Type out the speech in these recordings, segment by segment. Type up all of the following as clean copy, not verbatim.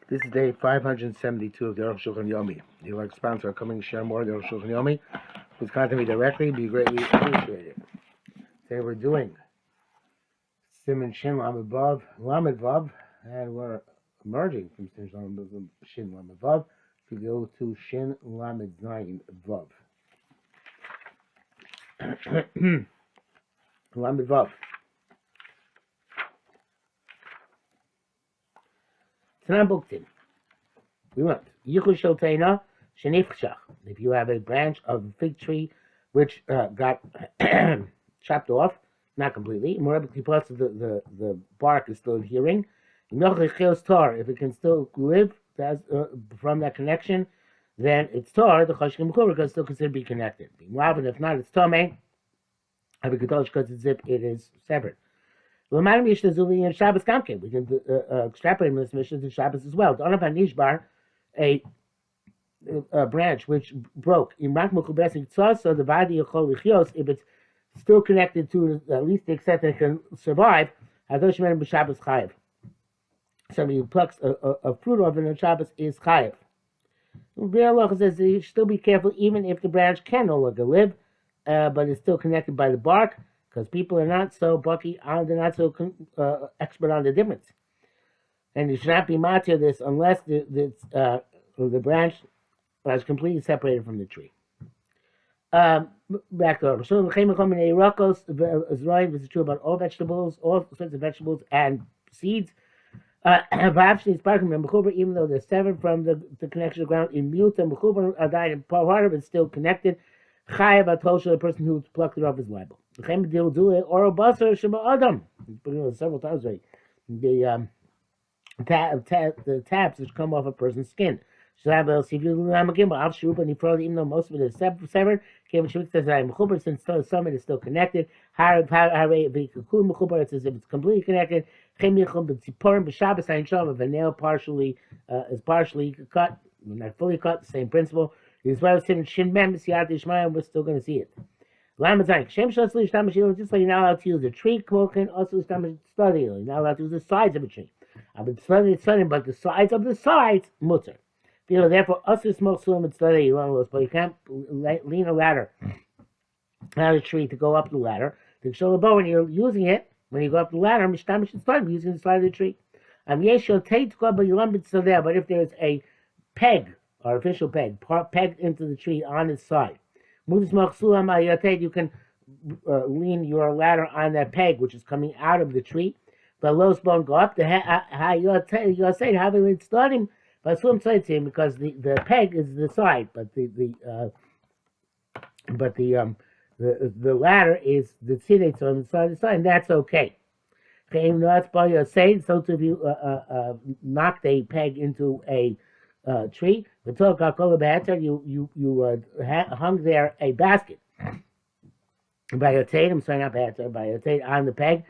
This is day 572 of the Arukh HaShulchan Yomi. If you'd like to sponsor our coming share more of the Arukh HaShulchan Yomi, please contact me directly. It'd be greatly appreciated. Today we're doing Siman Shin Lamed Vav, and we're emerging from Shin Lamed Vav to go to Shin Lamed Zayin Vav. Lamed Vav. Tanan Buktin. We learned Yichud Shel Teina Shenifchach. If you have a branch of a fig tree which got chopped off, not completely, plus the bark is still adhering. If it can still live from that connection, then it's tar. The chashkim because it's still considered to be connected. If not, it's tame. Have a gedolish because it is severed. We can extrapolate from this mission to Shabbos as well. A branch which broke. So if it's still connected to at least the extent that it can survive, somebody who plucks a fruit off in Shabbos is chayiv. Biur says you should still be careful even if the branch can no longer live, but it's still connected by the bark, because people are not so they're not so expert on the difference. And you should not be matir this unless the branch is completely separated from the tree. Back to this is true about all vegetables, all sorts of vegetables and seeds. Even though they're severed from the connection to the ground, in mute and died, and part of it is still connected. Chayav atosha, the person who plucked it off is liable. Or basar shema adam. Several times already. The tabs which come off a person's skin. Even though most of it is severed, since some of it is still connected, it's as if it's completely connected. If a nail is partially cut, not fully cut, same principle. We're still going to see it. Just like you're not allowed to use a tree, also you're not allowed to use the sides of a tree. I've been studying, but the sides of the sides, mutter. Therefore, us is most sulam study, but you can't lean a ladder out of a tree to go up the ladder. To show the bow when you're using it, when you go up the ladder, mishtam should start using the side of the tree. But if there's a peg, artificial peg, pegged into the tree on its side, you can lean your ladder on that peg, which is coming out of the tree. But low bone go up. You'll say how we starting. But swim side to him because the peg is the side, but the ladder is the tzidei on the side of the side, and that's okay. So too if you knocked a peg into a tree, you hung there a basket. By your tate, I'm sorry, not by your tate on the peg.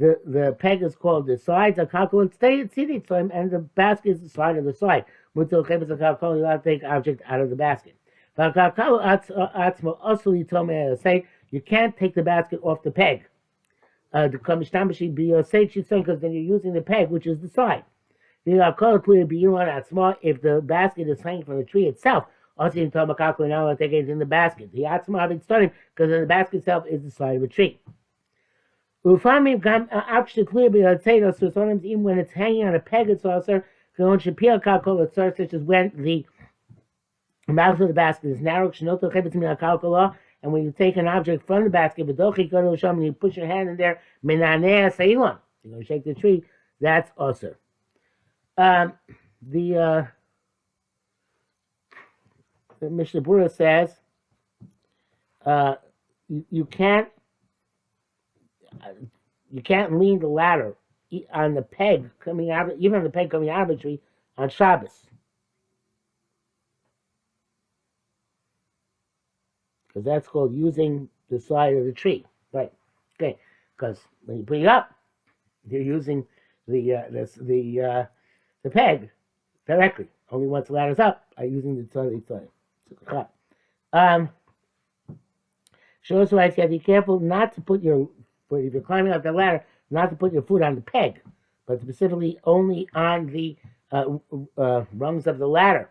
The peg is called the sides of kalkul and the basket is the side of the side. You not take object out of the basket. You can't take the basket off the peg. Because then you're using the peg, which is the side. If the basket is hanging from the tree itself, also you not allowed to take anything in the basket. The atzma I've been studying because the basket itself is the side of a tree. Sometimes even when it's hanging on a peg, it's also such as when the mouth of the basket is narrow, and when you take an object from the basket, and you push your hand in there, you're going to shake the tree, that's also. The Mishnah Berurah says you can't lean the ladder on the peg coming out, even on the peg coming out of the tree on Shabbos, because that's called using the side of the tree, right? Okay, because when you put it up, you're using the peg directly. Only once the ladder's up, are using the side of the side. Shows why you have to be careful not to put if you're climbing up the ladder, not to put your foot on the peg, but specifically only on the rungs of the ladder.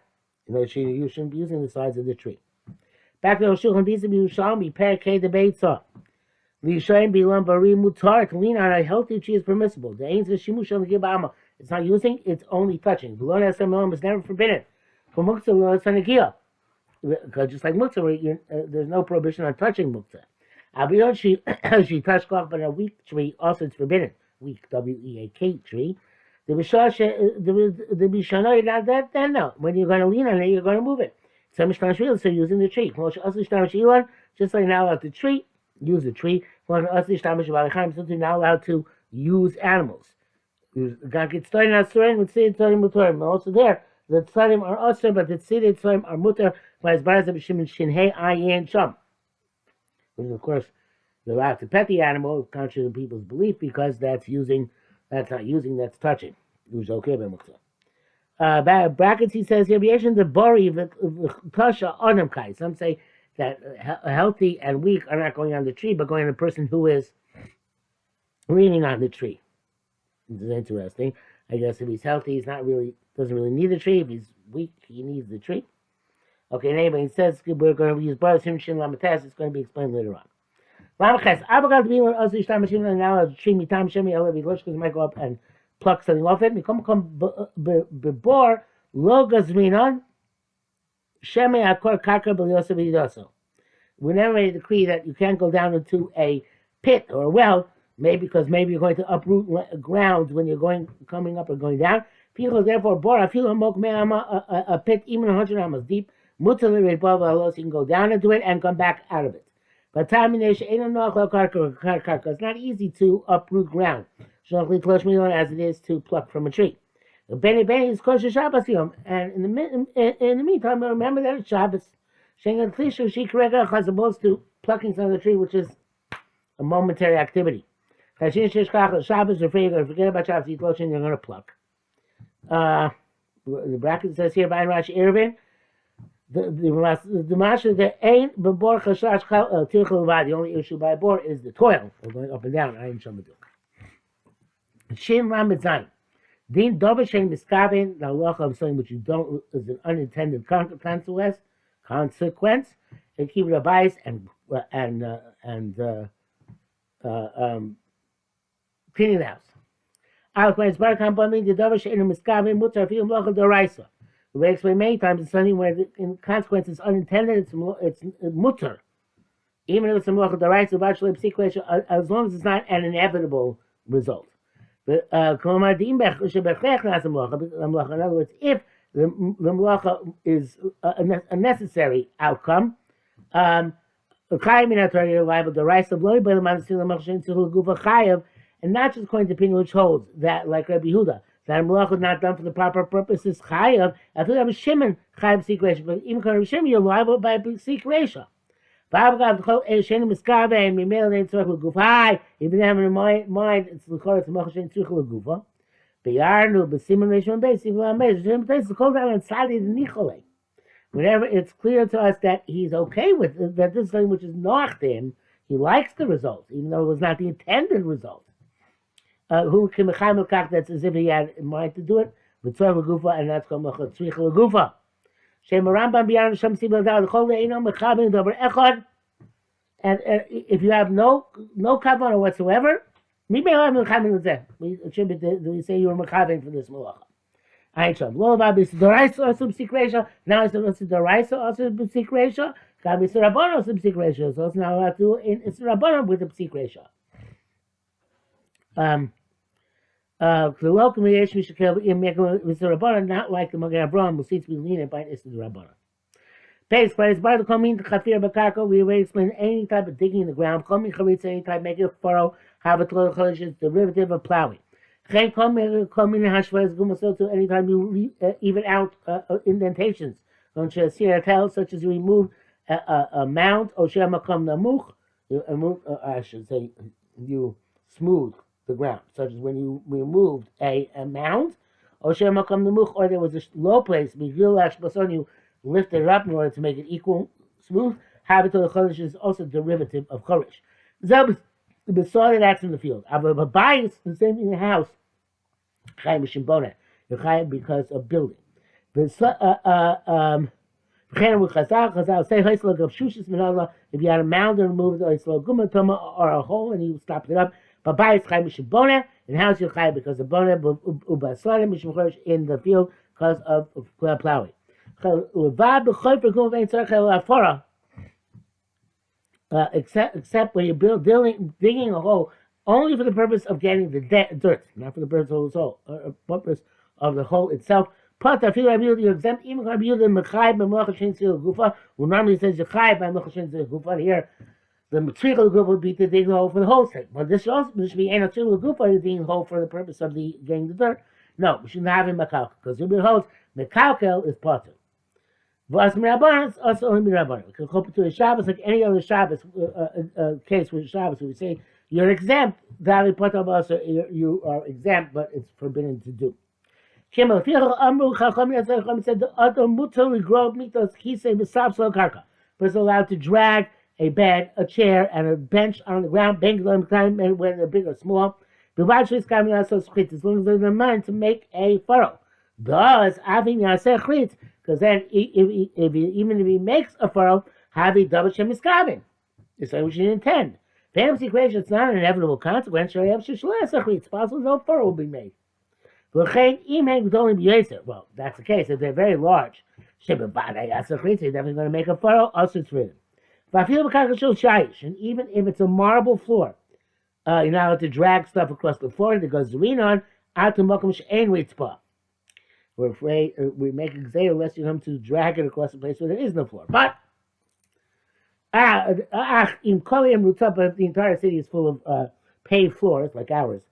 You shouldn't be using the sides of the tree. Back to Shulchan Yerushalmi, Perkei the Beitzah. L'Yishayim Bilam Bari Mutar, to lean on a healthy tree is permissible. The Ain's the Shimush on the Gibama. It's not using, it's only touching. The Lord Hashem is never forbidden. For Muktzah, Lord Sanagia. Just like Muktzah, there's no prohibition on touching Muktzah. Abiyot, she touched off, but a weak tree, also it's forbidden. Weak, W-E-A-K tree. The Bishana, then no. When you're going to lean on it, you're going to move it. So using the tree. Just like now allowed to tree, use the tree. Since you're not allowed to use animals. God gets started on Surim with Sid Tzadim Mutar. Also there, the Tzadim are also, but the Sid Tzadim are Mutar by his Baraz of Shinhei Ayin Sham. Which of course, you're allowed to pet the animal, contrary to people's belief, because that's not using, that's touching. Who's okay by Muktzah. Brackets, he says here, the Bori Kasha Onam Kai. Some say that healthy and weak are not going on the tree, but going on the person who is leaning on the tree. This is interesting. I guess if he's healthy, doesn't really need the tree. If he's weak, he needs the tree. Okay, anyway, he says we're going to use Baruch Shin Lamates. It's going to be explained later on. Lamaches, Avogat Bilan Ozri Shtam Machine now the tree Mitam Shemi Elevi Losh because might go up and pluck something off it. Mikom Bebor Lo Gazminon Shemi Akor Kakar Beliosa Vidoso. We never made a decree that you can't go down into a pit or a well. Maybe because you're going to uproot ground when you're coming up or going down. People therefore bore a pit even 100 amas deep. Mutaliri above you can go down into it and come back out of it. But it's not easy to uproot ground. As it is to pluck from a tree. And in the meantime, remember that it's Shabbos. As opposed to plucking some of the tree, which is a momentary activity. Shabbos, if you're going to forget about Shabbos, you're going to pluck. The bracket says here by Rashi Irvin, the masha that ain't bebor chashash tirchel. The only issue by bor is the toil of going up and down. I am shamaduk. Shin lamed zayin. Din dover shein miskaven the halacha of something which you don't is an unintended consequence. And keep it a bias and cleaning the house. We explained many times it's something where the consequence is unintended, it's mutter. Even if it's a malacha d'oraisa, as long as it's not an inevitable result. But in other words, if the malacha is a necessary outcome, you're liable to rise of loy by the chayav, and not just according to opinion which holds that, like Rabbi Yehuda, that malacha is not done for the proper purposes chayav. I think Rabbi Shimon chayav b'sik reisha, but even according to Rabbi Shimon, you're liable by b'sik reisha. Even having in mind, it's the chorus of Machashen Tzurch Lagufa. Beyarnu b'siman reishon beis even beis. It's called down on Sadi the Nichole. Whenever it's clear to us that he's okay with it, that this is something which is noach to him, he likes the result, even though it was not the intended result. Who can mechayim l'kach? That's as if he had in mind to do it with tzor lagufa, and that's called tzrich lagufa. Shem Rambam b'yarnu sham sibel da'al l'chol le'eino mechavim davar echad. And if you have no kavanah whatsoever, it should be we say you were mechavim for this malacha. Now it's the b'sik reisha, also b'sik reisha. Got b'sik rabbanon also b'sik reisha. So it's not allowed to. It's rabbanon with the b'sik reisha. The local mediation should kill b'sik rabbanon, not like the Magen Avraham, who seems to be lenient by the rabbanon. Base, but it's by the coming to chafir b'karko. We already explained any type of digging in the ground. Coming charitza, any type making a furrow. Have a cholish is derivative of plowing. Anytime you even out indentations, such as you remove a mound, or I should say you smooth the ground, such as when you removed a mound, or there was a low place, you lifted it up in order to make it equal, smooth. Habit is also derivative of chorish. The sorted that's in the field. But bias, the same thing in the house. Chai Mishimbona. You're Chai because of building. If you had a mound and removed or a hole and you stopped it up, but by Chai Mishimbona, and how's your Chai because of Bona in the field because of plowing. Except when you're digging a hole only for the purpose of getting the dirt, not for the purpose of the hole, purpose of the hole itself. You're exempt even from who normally says Gufa. Here, the Tzricha Gufa would be to dig the hole for the hole's sake. But this should be Ena Tzricha Gufa to dig the hole for the purpose of getting the dirt. No, we shouldn't have him Mekalkel, because Ruben holds Mekalkel is Potter. V'as Mirabanan is also only Mirabanan. We can hope to a Shabbos like any other Shabbos case with Shabbos. We say you're exempt. Davi Potter also you are exempt, but it's forbidden to do. Kimmel Amru Chacham said the other mutal grow mitos kisei v'savslo karka. Person allowed to drag a bed, a chair, and a bench on the ground, bang them when they're big or small. As long as they're in their mind to make a furrow. Thus, because then even if he makes a furrow, Havi double shem iskavin. It's what we should intend. Fantasy creation, it's not an inevitable consequence. It's possible no furrow will be made. Well, that's the case. If they're very large, they're definitely going to make a furrow, also it's written. And even if it's a marble floor, you're not allowed to drag stuff across the floor that goes on out to Mokum She'ein Ritzpah. We're afraid we make a gzeir unless you come to drag it across a place where there is no floor. But in Kolim Rutzah, the entire city is full of paved floors like ours.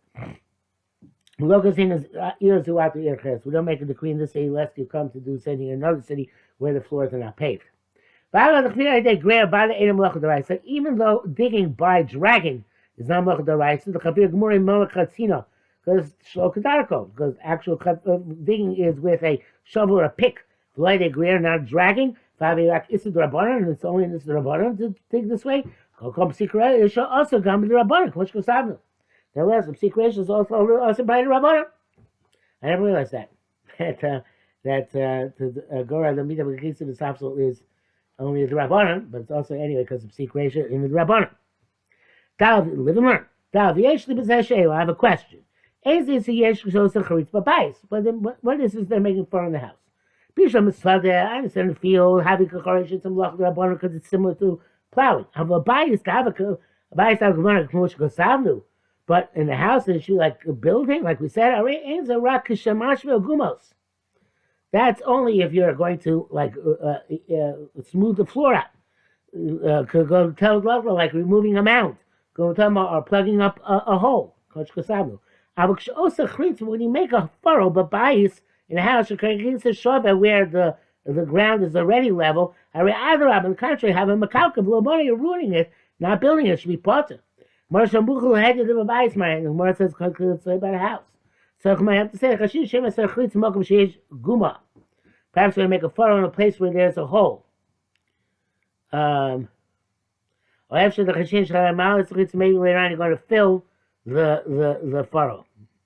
Locusing his ears throughout the ear. We don't make a decree in this city lest you come to do something in another city where the floors are not paved. So even though digging by dragging is not Melech D'Oraisa, the Chavir Gemuri Melech Chatzina, because actual digging is with a shovel or a pick. Light a greer, not dragging. It's the Rabbanan, and it's only in this Rabbanan to dig this way. It shall also come to the Rabbanan. There was some secret is also by the Rabbanan. I never realized that. that Gora the Mita B'Kitz of the Safsel is only the Rabbanan, but it's also anyway because of secret in the Rabbanan. Live and learn. I have a question. But then what is this they're making fun in the house? I understand the field, having a some loch Rabbanan because it's similar to plowing. Have a bias to have a but in the house, is she like a building, like we said, that's only if you're going to like smooth the floor out. Could go tell like removing a mound, go tell or plugging up a hole. When you make a furrow, but bias in a house, where the ground is already level, on the contrary, have a makalka below money, you're ruining it, not building it, should be potter. Marsha Buchel had to do a bias mine, and Mara says it's about a house. So I have to say, Guma. Perhaps we make a furrow in a place where there's a hole. Or after the maybe later on you're going to fill the furrow.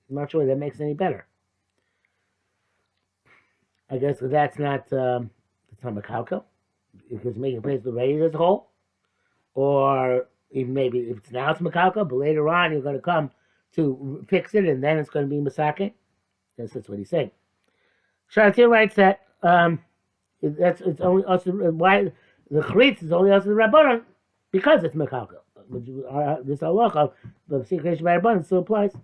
I'm not sure that makes any better. I guess that's not Makalka. If it's making a place where there's a hole. Or even maybe if it's now it's Makalka, but later on you're going to come to fix it and then it's going to be Masake. Yes, that's what he's saying. Sharatir writes that it's only also why the Chritz is only also the Rabbanan because it's Makalka. This halacha of secret by Rabbanan still applies.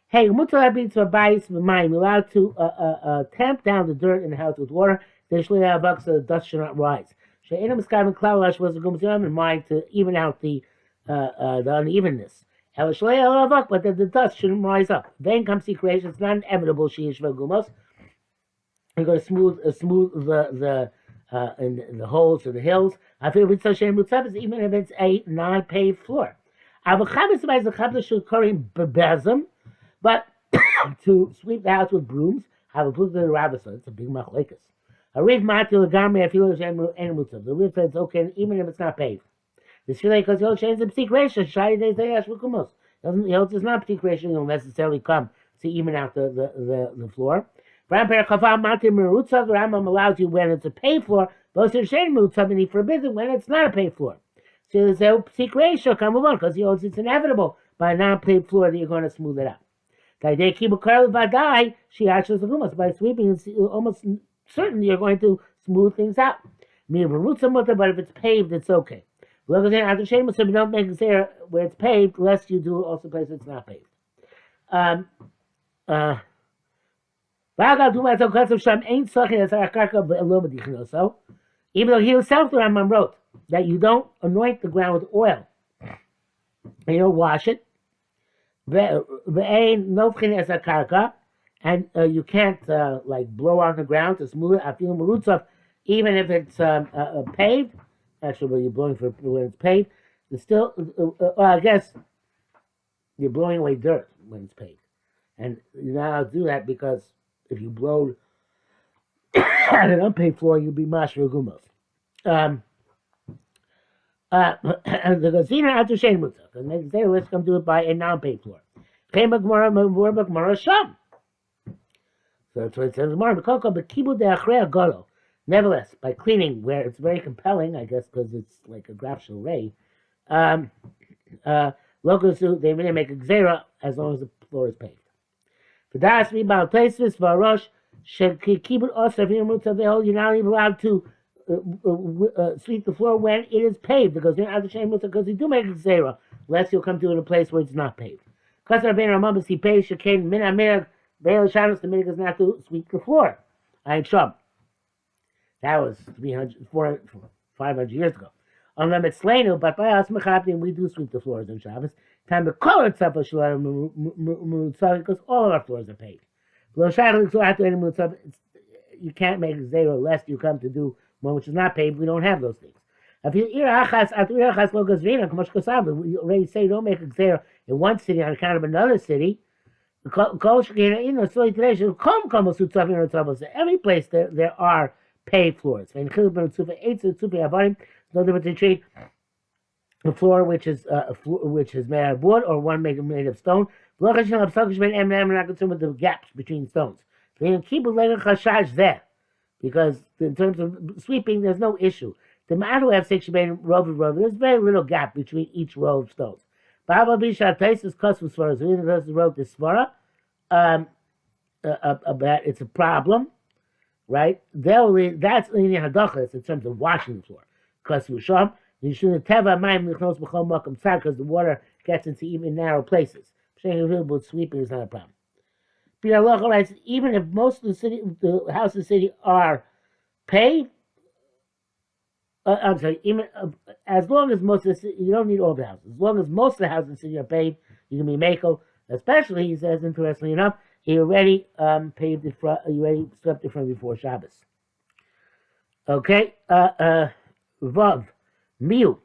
Hey, we're allowed to tamp down the dirt in the house with water. So the dust should not rise. Was in mind to even out the unevenness. But then the dust shouldn't rise up. Then comes the creation. It's not inevitable. You're going to smooth the holes or the hills. I feel with such even if it's a non-paved floor. But to sweep the house with brooms, have a blue the rabbisa. It's a big machlekas. A reef matil garme. I feel the reef says okay, even if it's not paved. This feeling because you'll change the psik ratio. Shai they say ashvukumos. Doesn't it's not psik ratio. You'll necessarily come to even out the floor. The Rambam allows you when it's a paved floor, but and he forbids it when it's not a paved floor. So there's a secret ratio, come on, because it's inevitable by a non-paved floor that you're going to smooth it out. By sweeping, it's almost certain you're going to smooth things out. But if it's paved, it's okay. So you don't make it where it's paved, lest you do also places it's not paved. Even though he himself, the Rambam wrote that you don't anoint the ground with oil, and you don't wash it, and you can't like blow on the ground to smooth it. I feel marutzav, even if it's paved. Actually, when you're blowing for when it's paved, it's still. I guess you're blowing away dirt when it's paved, and you're not allowed to do that because if you blow on an unpaved floor, you'll be mashra gumos. The gazina after shein mutzah, because they let's come do it by a non-paved floor. So that's what it says. Nevertheless, by cleaning where it's very compelling, I guess because it's like a graf ray, locusu they really make a gzera as long as the floor is paved. You're not even allowed to sweep the floor when it is paved because you're not ashamed because you do make a gzera, unless you'll come to it in a place where it's not paved. The minig is not to sweep the floor. That was 300, 400, 500 years ago. But by us, we do sweep the floors on Shabbos. Time to call it because all of our floors are paved. You can't make a zero lest you come to do one which is not paved. We don't have those things. We already say don't make a zero in one city on account of another city. Every place there are paved floors. No difference between a floor which is made out of wood or one made of stone. I'm not concerned with the gaps between stones. There, because in terms of sweeping, there's no issue. The matter of there's very little gap between each row of stones. Wrote this svara about it's a problem, right? That's in hadacha in terms of washing the floor. Because the water gets into even narrow places. Sweeping is not a problem. Writes, even if most of the houses in the city are paved, even as long as most of the city, you don't need all the houses. As long as most of the houses in the city are paved, you can be mako. Especially, he says, interestingly enough, he already paved it. He already swept it from before Shabbos. Okay, Vav, Miu.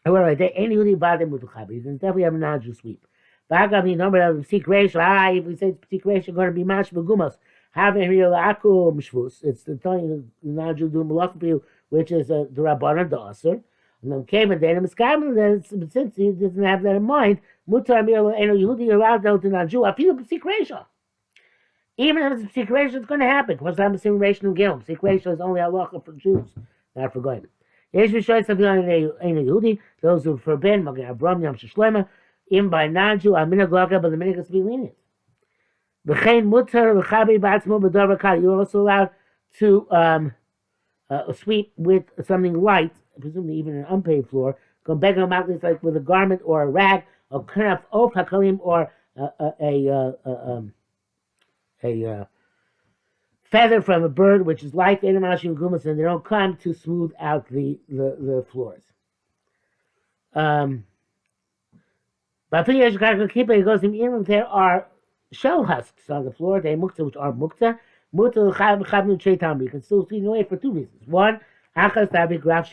However, they ain't really bothered with the Chabi. You can definitely have a non-Jew sweep. Bagav, number of secret ratio. If we say secret ratio, going to be mash begumos. Having real aku mishvus. It's the telling the non-Jew doing malacha, which is the rabbanon the aser. And then came and then since he doesn't have that in mind, mutar mir eno Yehudi, you're allowed to non-Jew. I feel the secret ratio. Even if it's a secret ratio, it's going to happen. Because I'm a secret ratio in Gilm. Secret ratio is only halacha for Jews, not for goyim. Those who forbid Abram Yom Shlema, even by non-Jew, but the minig is to be lenient. You're also allowed to sweep with something light, presumably even an unpaved floor. Go back on mountains like with a garment or a rag, or kind of hakalim, or a feather from a bird, which is light, and they don't come to smooth out the floors. But it goes in, even if there are shell husks on the floor, they mukta, which are mukta. You can still sweep it away for two reasons. One, it's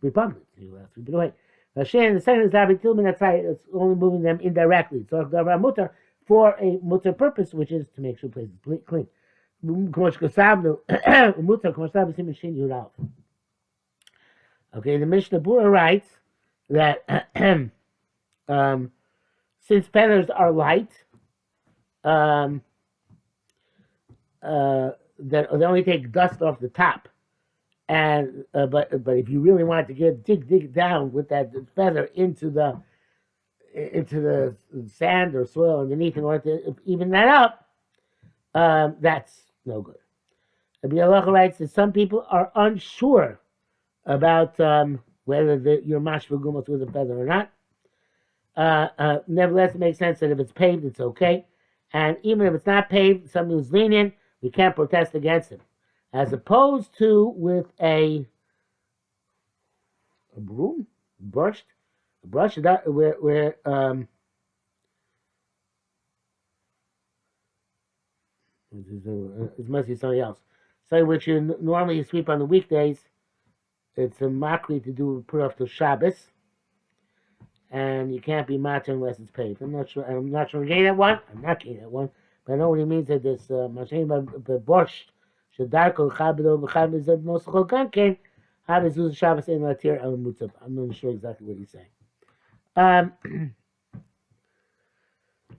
repugnant. You have to sweep it away. The second is it's only moving them indirectly. So mutter for a mutter purpose, which is to make sure places clean. Okay, the Mishnah Bura writes that since feathers are light, um, that they only take dust off the top. And but if you really want to dig down with that feather into the sand or soil underneath in order to even that up, that's no good. Rabbi Halacha writes that some people are unsure about whether your mashva gumos with a feather or not. Nevertheless, it makes sense that if it's paved, it's okay. And even if it's not paved, somebody who's lenient, we can't protest against him. As opposed to with a broom, brush, where it must be something else. So which you normally sweep on the weekdays, it's a mockery to put off to Shabbos, and you can't be matzah unless it's paved. I'm not sure getting that one. I'm not getting that one, but I know what he means that this mashem b'borscht shedarko chabedo v'chabed zev nosachol ganken habez uz Shabbos ein latir el mutzav. I'm not sure exactly what he's saying.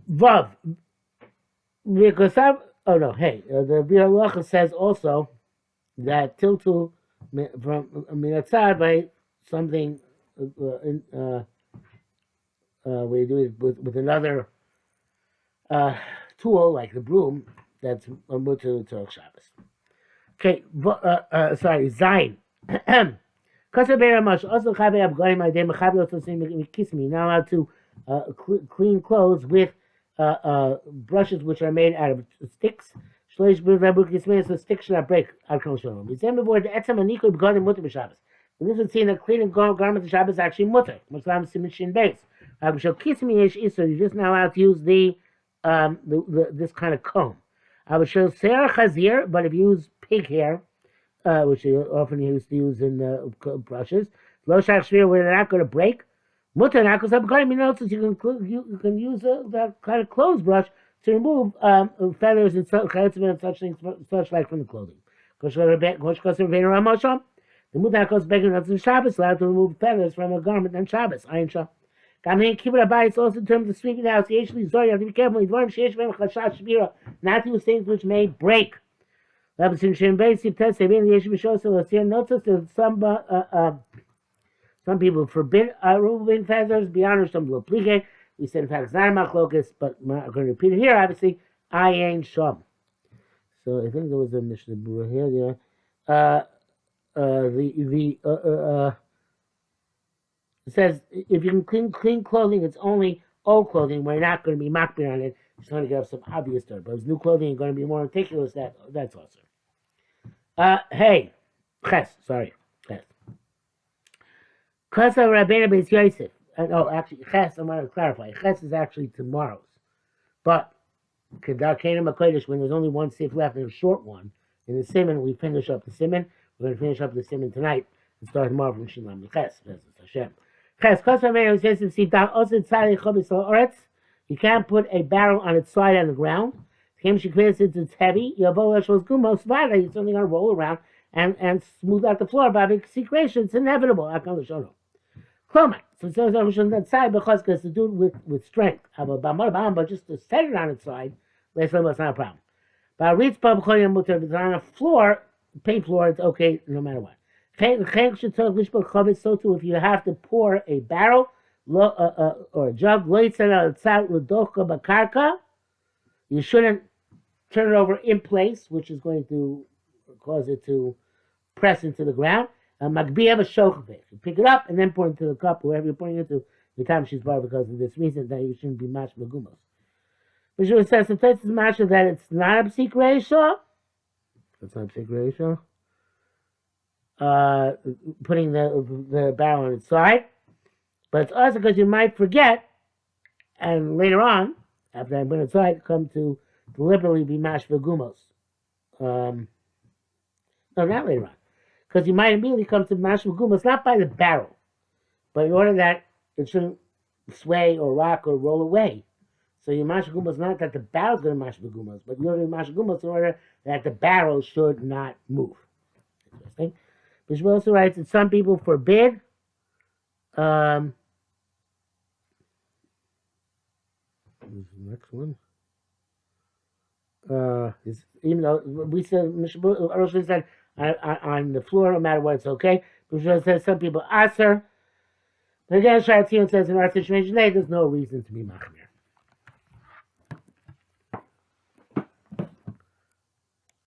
Vav because oh no, hey, the Bir Halacha says also that tiltu from minatzad by something where you do it with another tool like the broom that's mutter to Shabbos. Okay, sorry, Zayin. Now allowed to clean clothes with brushes which are made out of sticks. So sticks should not break. This would seem that cleaning garments of Shabbos is actually mutter. You're just now allowed to use this kind of comb. I would show Sarah Chazir, but if you use pig hair, which they often used to use in brushes, Lo Shach Shvir, where they're not going to break. Mutter not because you can use that kind of clothes brush to remove feathers and such things, such like from the clothing. The mutter goes begging on Shabbos, allowed to remove feathers from a garment on Shabbos. Ayin Shah. It's also in terms of sweeping the house. You have to be careful. Not to use things which may break. Some people forbid removing feathers beyond some plige. We said in fact it's not a machlokas, but I'm going to repeat it here. Obviously, ayin sham. So I think there was a Mishnah Berurah here. It says if you can clean clothing, it's only old clothing. We're not going to be makbir on it. It's going to get some obvious dirt. But if it's new clothing, you're going to be more meticulous. That's awesome. Hey, Ches, sorry, Ches. Kasa Rabbeinu Beis Yosef. Actually, Ches, I want to clarify. Ches is actually tomorrow's. But Kedar Kainam HaKodesh, when there's only one sif left and a short one, in the Siman, we finish up the Siman. We're going to finish up the Siman tonight and start tomorrow from Shalom Ches. Hashem. You can't put a barrel on its side on the ground. Since it's heavy, you're only going to roll around and smooth out the floor. By big secretion, it's inevitable. So it says that side because it's to do with strength. But just to set it on its side, that's not a problem. But if it's on a floor, paint floor, it's okay no matter what. So too, if you have to pour a barrel or a jug, you shouldn't turn it over in place, which is going to cause it to press into the ground. You pick it up and then pour it into the cup, wherever you're pouring it into. The time she's bar because of this reason that you shouldn't be mash magumos. But she says the test is mash that it's not a psik reisha. It's not a psik reisha. Putting the barrel on its side, but it's also because you might forget, and later on, after I put it aside, come to deliberately be mash v'gumos. No, not later on, because you might immediately come to mash v'gumos not by the barrel, but in order that it shouldn't sway or rock or roll away. So your mash v'gumos not that the barrel's going to mash v'gumos, but you're going to mash v'gumos in order that the barrel should not move. Interesting. Bishop also writes that some people forbid this is the next one. Gemara. Even though we said, Arukh said on the floor, no matter what, it's okay. But says some people aser. But again, Sharatzim says in our situation today, there's no reason to be machmir.